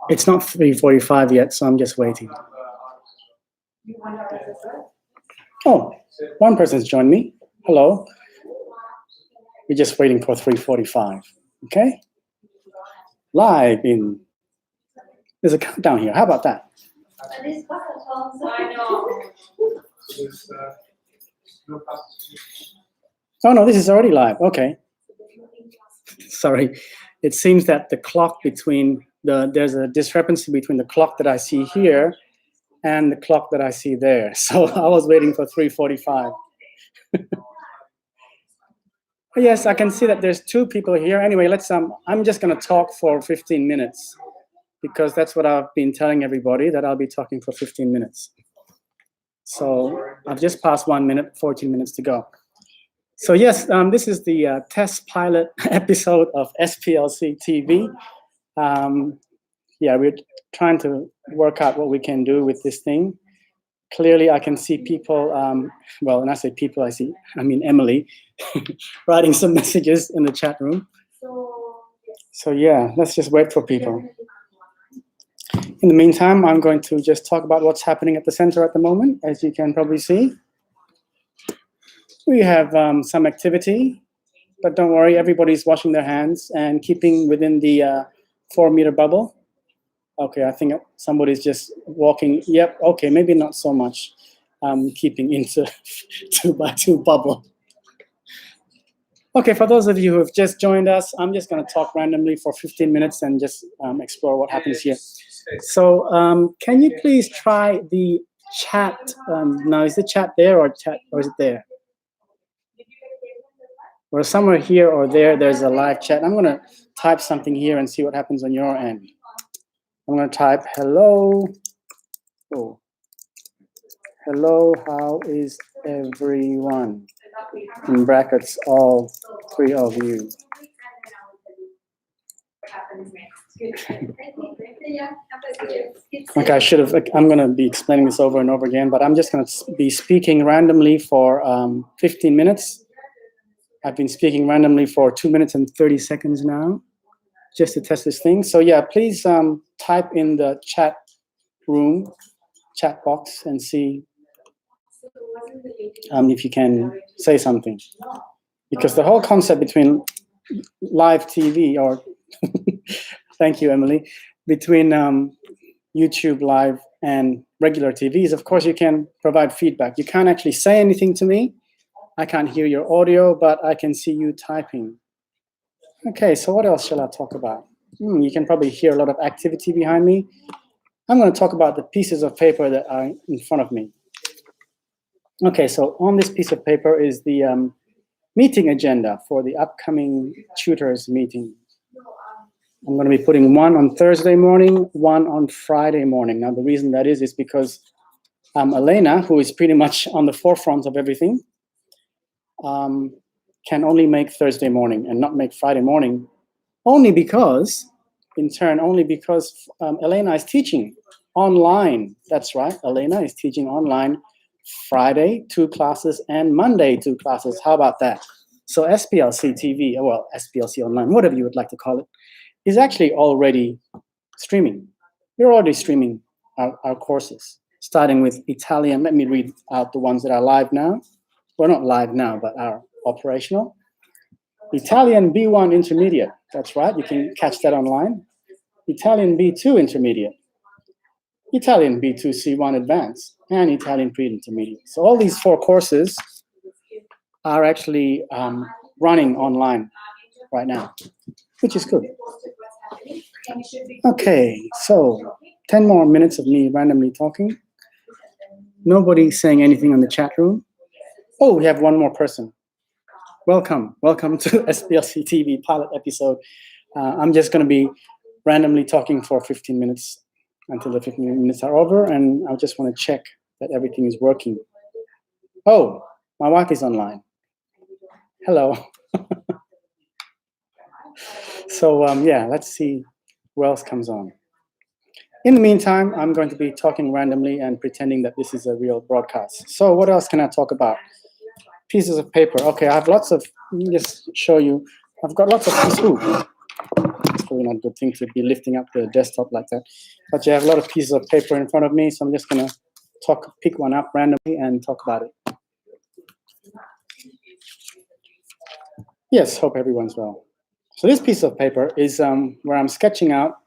It's not 3:45 yet, so I'm just waiting. Oh, one person's joined me. Hello. We're just waiting for 3:45. Okay? Live in. There's a countdown here. How about that? Oh no, this is already live. Okay. Sorry. It seems that the clock between there's a discrepancy between the clock that I see here and the clock that I see there. So I was waiting for 3:45. Yes, I can see that there's two people here. Anyway, I'm just going to talk for 15 minutes because that's what I've been telling everybody, that I'll be talking for 15 minutes. So I've just passed 1 minute, 14 minutes to go. So yes, this is the test pilot episode of SPLC TV. Yeah, we're trying to work out what we can do with this thing. Clearly, I can see people, well, when I say people, I mean Emily, writing some messages in the chat room. So yeah, let's just wait for people. In the meantime, I'm going to just talk about what's happening at the center at the moment. As you can probably see, we have some activity, but don't worry, everybody's washing their hands and keeping within the 4-meter bubble. Okay, I think somebody's just walking. Yep, okay, maybe not so much keeping into 2x2 bubble. Okay, for those of you who have just joined us, I'm just going to talk randomly for 15 minutes and just explore what happens here. So can you please try the chat? Now, is the chat there or is it there? Or somewhere here or there, there's a live chat. I'm going to type something here and see what happens on your end. I'm going to type hello. Oh. Hello, how is everyone? In brackets, all 3 of you. Okay, I'm going to be explaining this over and over again, but I'm just going to be speaking randomly for 15 minutes. I've been speaking randomly for 2 minutes and 30 seconds now, just to test this thing. So yeah, please type in the chat room, chat box, and see if you can say something. Because the whole concept between live TV or, thank you, Emily, between YouTube Live and regular TV is, of course, you can provide feedback. You can't actually say anything to me. I can't hear your audio, but I can see you typing. Okay, so what else shall I talk about? You can probably hear a lot of activity behind me. I'm going to talk about the pieces of paper that are in front of me. Okay, so on this piece of paper is the meeting agenda for the upcoming tutors meeting. I'm going to be putting one on Thursday morning, one on Friday morning. Now, the reason that is because Elena, who is pretty much on the forefront of everything, can only make Thursday morning and not make Friday morning, only because Elena is teaching online. That's right, Elena is teaching online Friday, 2 classes, and Monday, 2 classes. How about that? So SPLC TV, well, SPLC online, whatever you would like to call it, is actually already streaming. We're already streaming our courses, starting with Italian. Let me read out the ones that are live now. Well, not live now, but are operational. Italian B1 Intermediate. That's right, you can catch that online. Italian B2 Intermediate. Italian B2 C1 Advanced, and Italian Pre-Intermediate. So all these 4 courses are actually running online right now, which is good. Okay, so 10 more minutes of me randomly talking. Nobody saying anything on the chat room. Oh, we have one more person. Welcome to SPLC TV pilot episode. I'm just going to be randomly talking for 15 minutes until the 15 minutes are over, and I just want to check that everything is working. Oh, my wife is online. Hello. So yeah, let's see who else comes on. In the meantime, I'm going to be talking randomly and pretending that this is a real broadcast. So what else can I talk about? Pieces of paper. Okay, I have lots of, let me just show you. I've got lots of pieces. Ooh. It's probably not a good thing to be lifting up the desktop like that. But you have a lot of pieces of paper in front of me, so I'm just going to pick one up randomly and talk about it. Yes, hope everyone's well. So this piece of paper is where I'm sketching out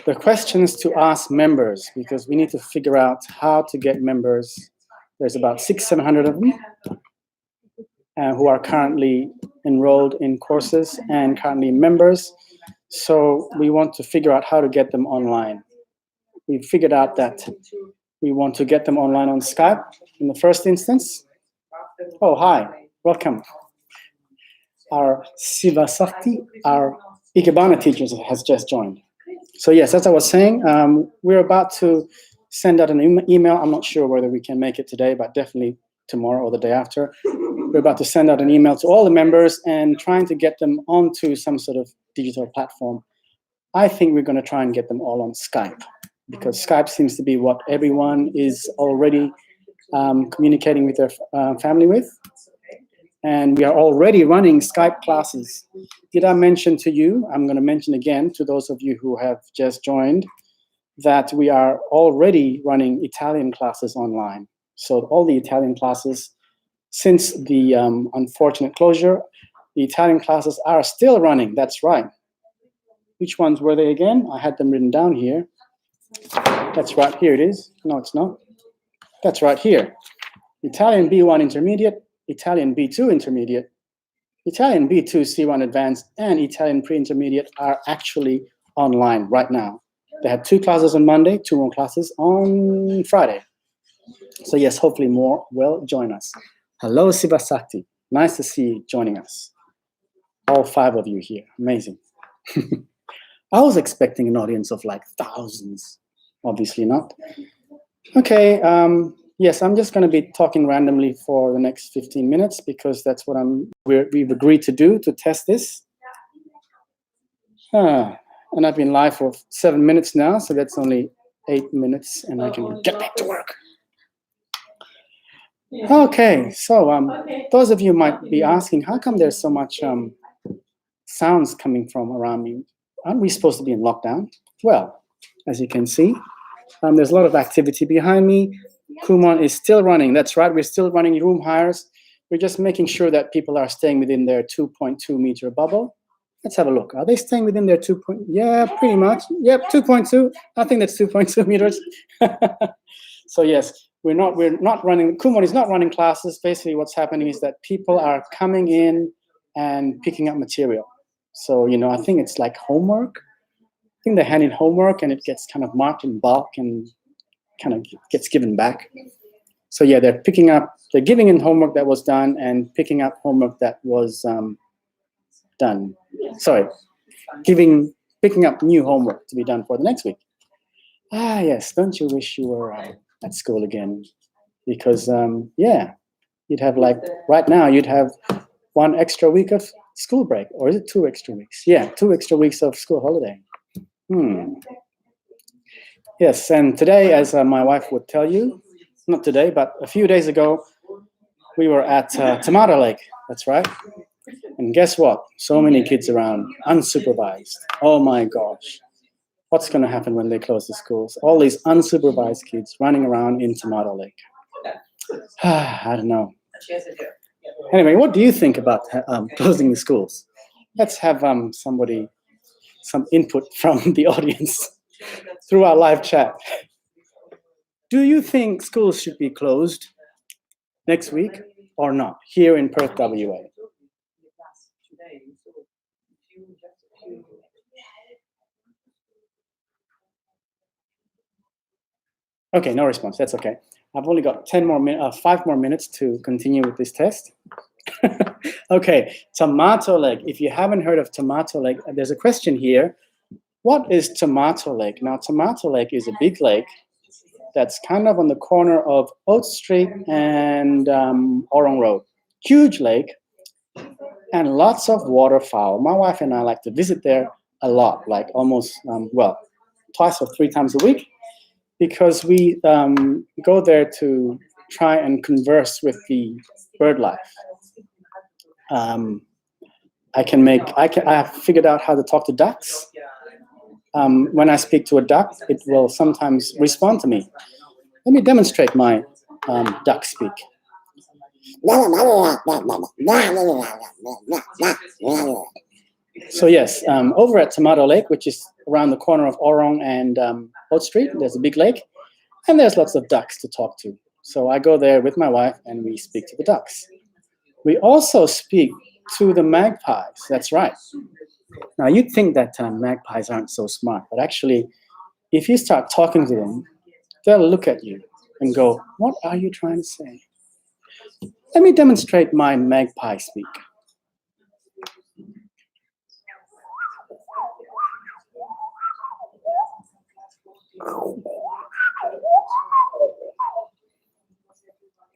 the questions to ask members, because we need to figure out how to get members. There's about 600-700 of them who are currently enrolled in courses and currently members. So we want to figure out how to get them online. We figured out that we want to get them online on Skype in the first instance. Oh, hi, welcome. Our Sivasakti, our Ikebana teacher, has just joined. So yes, as I was saying, we're about to send out an email. I'm not sure whether we can make it today, but definitely tomorrow or the day after. We're about to send out an email to all the members and trying to get them onto some sort of digital platform. I think we're going to try and get them all on Skype, because Skype seems to be what everyone is already communicating with their family with. And we are already running Skype classes. Did I mention to you, I'm going to mention again to those of you who have just joined, that we are already running Italian classes online. So all the Italian classes, since the unfortunate closure, the Italian classes are still running. That's right. Which ones were they again? I had them written down here. That's right, here it is. No, it's not. That's right here. Italian B1 Intermediate, Italian B2 Intermediate, Italian B2 C1 Advanced, and Italian Pre-Intermediate are actually online right now. They had 2 classes on Monday, 2 more classes on Friday. So yes, hopefully more will join us. Hello, Sivasakti. Nice to see you joining us. All 5 of you here. Amazing. I was expecting an audience of like thousands. Obviously not. Okay. Yes, I'm just going to be talking randomly for the next 15 minutes because that's what we've agreed to do, to test this. And I've been live for 7 minutes now, so that's only 8 minutes, and I can get back to work. Okay, so those of you might be asking, how come there's so much sounds coming from around me? Aren't we supposed to be in lockdown? Well, as you can see, there's a lot of activity behind me. Kumon is still running. That's right, we're still running room hires. We're just making sure that people are staying within their 2.2 meter bubble. Let's have a look. Are they staying within their 2. Yeah, pretty much. Yep, 2.2. I think that's 2.2 meters. So yes, we're not running. Kumon is not running classes. Basically, what's happening is that people are coming in and picking up material. So I think it's like homework. I think they hand in homework and it gets kind of marked in bulk and kind of gets given back. So yeah, they're giving in homework that was done and picking up homework that was done. Sorry, picking up new homework to be done for the next week. Ah, yes, don't you wish you were at school again? Because yeah, you'd have right now you'd have 1 extra week of school break, or is it 2 extra weeks? Yeah, 2 extra weeks of school holiday. Yes, and today, as my wife would tell you, not today, but a few days ago, we were at Tomato Lake. That's right. And guess what? So many kids around, unsupervised. Oh my gosh. What's going to happen when they close the schools? All these unsupervised kids running around in Tomato Lake. I don't know. Anyway, what do you think about closing the schools? Let's have some input from the audience through our live chat. Do you think schools should be closed next week or not here in Perth, WA? Okay, no response. That's okay. I've only got 5 more minutes to continue with this test. Okay, Tomato Lake. If you haven't heard of Tomato Lake, there's a question here. What is Tomato Lake? Now, Tomato Lake is a big lake that's kind of on the corner of Oates Street and Orong Road. Huge lake and lots of waterfowl. My wife and I like to visit there a lot, like almost, 2 or 3 times a week, because we go there to try and converse with the bird life. I have figured out how to talk to ducks. When I speak to a duck, it will sometimes respond to me. Let me demonstrate my duck speak. So yes, over at Tomato Lake, which is around the corner of Orong and Oat Street, there's a big lake, and there's lots of ducks to talk to. So I go there with my wife, and we speak to the ducks. We also speak to the magpies. That's right. Now, you'd think that magpies aren't so smart, but actually, if you start talking to them, they'll look at you and go, "What are you trying to say?" Let me demonstrate my magpie speak.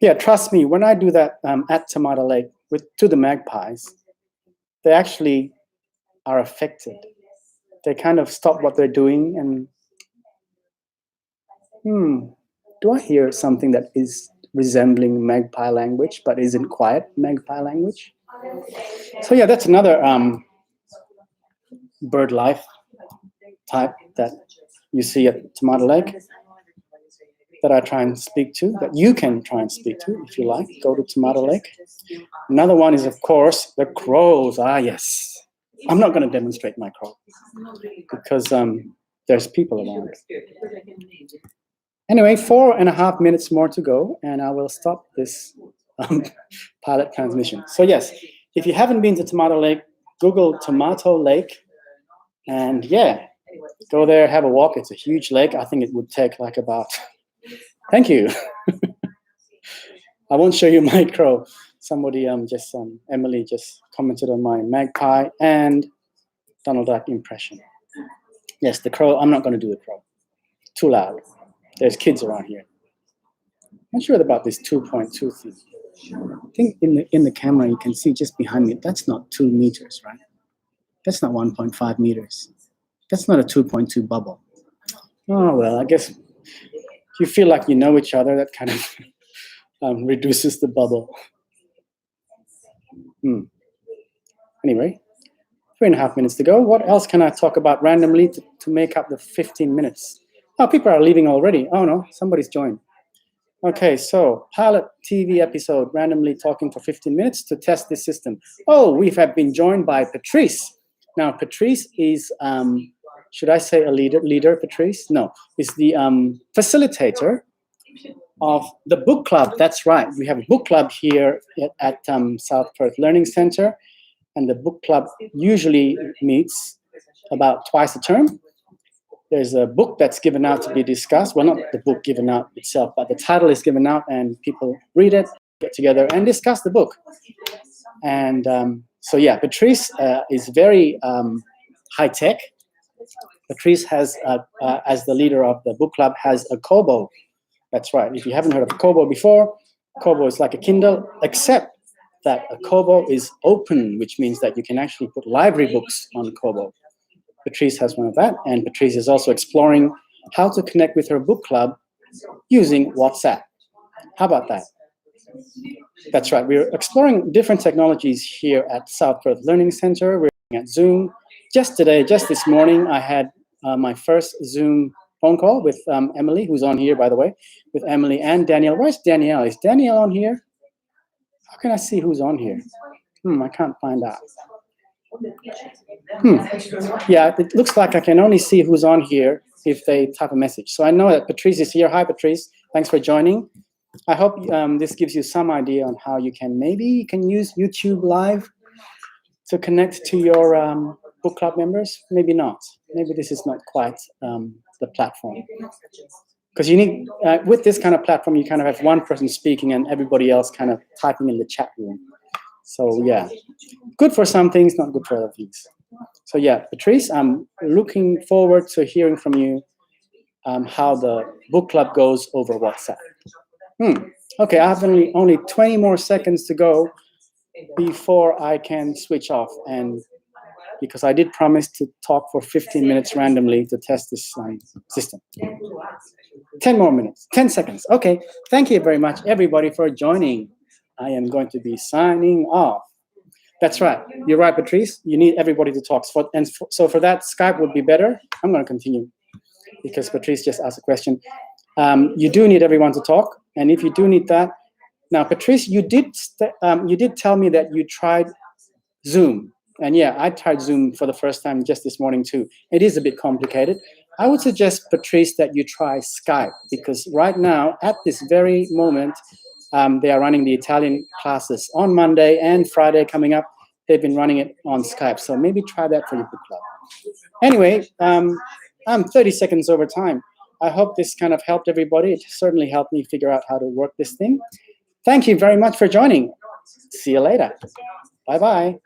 Yeah, trust me, when I do that at Tomato Lake to the magpies, they actually are affected. They kind of stop what they're doing and, do I hear something that is resembling magpie language but isn't quite magpie language? So yeah, that's another bird life type that you see at Tomato Lake that I try and speak to, that you can try and speak to if you like. Go to Tomato Lake. Another one is, of course, the crows. Ah, yes. I'm not going to demonstrate my crow because there's people around. Anyway, 4.5 minutes more to go, and I will stop this pilot transmission. So yes, if you haven't been to Tomato Lake, Google Tomato Lake, and yeah, go there, have a walk. It's a huge lake. I think it would take like about... Thank you. I won't show you my crow. Somebody Emily just commented on my magpie and Donald Duck impression. Yes, the crow. I'm not going to do the crow. Too loud. There's kids around here. I'm not sure about this 2.2 thing. I think in the camera you can see just behind me. That's not 2 meters, right? That's not 1.5 meters. That's not a 2.2 bubble. Oh well, I guess you feel like you know each other. That kind of reduces the bubble. Anyway, 3.5 minutes to go. What else can I talk about randomly to make up the 15 minutes? Oh, people are leaving already. Oh no, somebody's joined. Okay, so pilot TV episode, randomly talking for 15 minutes to test this system. Oh, we have been joined by Patrice. Now, Patrice is, should I say a leader, Patrice? No, is the facilitator of the book club. That's right. We have a book club here at South Perth Learning Centre, and the book club usually meets about twice a term. There's a book that's given out to be discussed. Well, not the book given out itself, but the title is given out and people read it, get together and discuss the book. And so yeah, Patrice is very high tech. Patrice has, as the leader of the book club, has a Kobo. That's right. If you haven't heard of Kobo before, Kobo is like a Kindle, except that a Kobo is open, which means that you can actually put library books on Kobo. Patrice has one of that, and Patrice is also exploring how to connect with her book club using WhatsApp. How about that? That's right. We're exploring different technologies here at South Perth Learning Centre. We're looking at Zoom. Just this morning, I had my first Zoom phone call with Emily, who's on here, by the way, with Emily and Danielle. Where's Danielle? Is Danielle on here? How can I see who's on here? I can't find out. Yeah, it looks like I can only see who's on here if they type a message. So I know that Patrice is here. Hi, Patrice. Thanks for joining. I hope this gives you some idea on how you can use YouTube Live to connect to your book club members. Maybe not. Maybe this is not quite the platform. Because you need, with this kind of platform, you kind of have one person speaking and everybody else kind of typing in the chat room. So yeah, good for some things, not good for other things. So yeah, Patrice, I'm looking forward to hearing from you how the book club goes over WhatsApp. Okay, I have only 20 more seconds to go before I can switch off, and because I did promise to talk for 15 minutes randomly to test this system. 10 more minutes, 10 seconds. Okay, thank you very much, everybody, for joining. I am going to be signing off. That's right. You're right, Patrice. You need everybody to talk. So for that, Skype would be better. I'm going to continue because Patrice just asked a question. You do need everyone to talk, and if you do need that, now Patrice, you did tell me that you tried Zoom, and yeah, I tried Zoom for the first time just this morning too. It is a bit complicated. I would suggest, Patrice, that you try Skype, because right now, at this very moment, they are running the Italian classes on Monday and Friday coming up. They've been running it on Skype, so maybe try that for your book club. Anyway, I'm 30 seconds over time. I hope this kind of helped everybody. It certainly helped me figure out how to work this thing. Thank you very much for joining. See you later. Bye-bye.